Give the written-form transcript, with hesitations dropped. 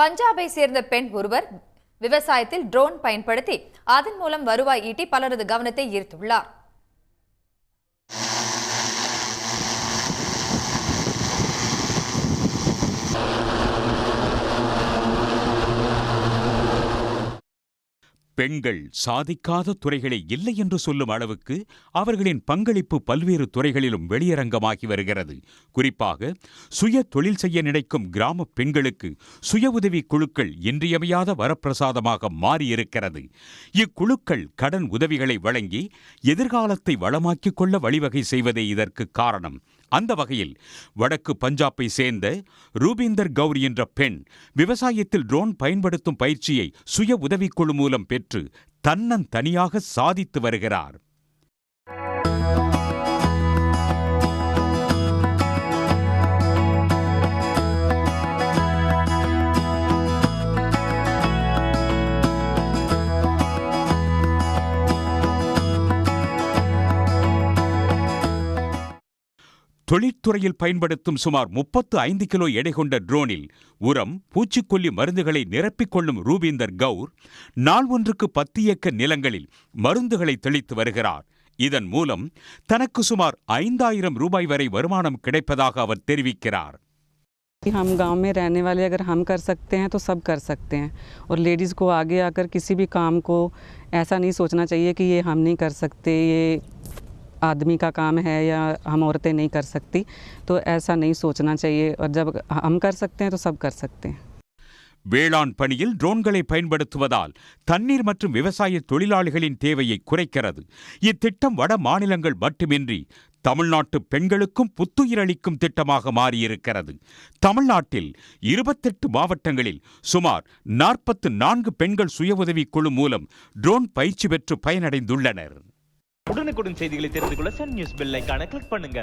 பஞ்சாபை சேர்ந்த பெண் ஒருவர் விவசாயத்தில் ட்ரோன் பயன்படுத்தி அதன் மூலம் வருவாய் ஈட்டி பலரது கவனத்தை ஈர்த்துள்ளார். பெண்கள் சாதிக்காத துறைகளே இல்லை என்று சொல்லும் அளவுக்கு அவர்களின் பங்களிப்பு பல்வேறு துறைகளிலும் வெளியரங்கமாகி வருகிறது. குறிப்பாக சுய தொழில் செய்ய நினைக்கும் கிராம பெண்களுக்கு சுய உதவி குழுக்கள் இன்றியமையாத வரப்பிரசாதமாக மாறியிருக்கிறது. இக்குழுக்கள் கடன் உதவிகளை வழங்கி எதிர்காலத்தை வளமாக்கிக் கொள்ள வழிவகை செய்வதே இதற்கு காரணம். அந்த வகையில் வடக்கு பஞ்சாபை சேர்ந்த ரூபிந்தர் கவுர் என்ற பெண் விவசாயத்தில் ட்ரோன் பயன்படுத்தும் பயிற்சியை சுய உதவிக்குழு மூலம் பெற்று தன்னந்தனியாக சாதித்து வருகிறார். தொழிற்துறையில் பயன்படுத்தும் சுமார் 35 கிலோ எடை கொண்ட ட்ரோனில் உரம், பூச்சிக்கொல்லி மருந்துகளை நிரப்பிக் கொள்ளும் ரூபிந்தர் கவுர் நாள் ஒன்றுக்கு 10 ஏக்கர் நிலங்களில் மருந்துகளை தெளித்து வருகிறார். இதன் மூலம் தனக்கு சுமார் 5000 ரூபாய் வரை வருமானம் கிடைப்பதாக அவர் தெரிவிக்கிறார். हम गांव में रहने वाले अगर हम कर सकते हैं तो सब कर सकते हैं और लेडीज़ को आगे आकर किसी भी काम को ऐसा नहीं सोचना चाहिए कि ये हम नहीं कर सकते, ये आदमी का काम है या हम औरतें नहीं कर सकती, तो ऐसा नहीं सोचना चाहिए और जब हम कर सकते हैं तो सब कर सकते हैं. வேளாண் பணியில் ட்ரோன்களை பயன்படுத்துவதால் தண்ணீர் மற்றும் விவசாய தொழிலாளிகளின் தேவையை குறைக்கிறது. இத்திட்டம் வட மாநிலங்கள் மட்டுமின்றி தமிழ்நாட்டு பெண்களுக்கும் புத்துயிரளிக்கும் திட்டமாக மாறியிருக்கிறது. தமிழ்நாட்டில் 28 மாவட்டங்களில் சுமார் 44 பெண்கள் சுய உதவி குழு மூலம் ட்ரோன் பயிற்சி பெற்று பயனடைந்துள்ளனர். உடனுக்குடன் செய்திகளை தெரிந்து கொள்ள சன் நியூஸ் பெல் ஐகானை கிளிக் பண்ணுங்க.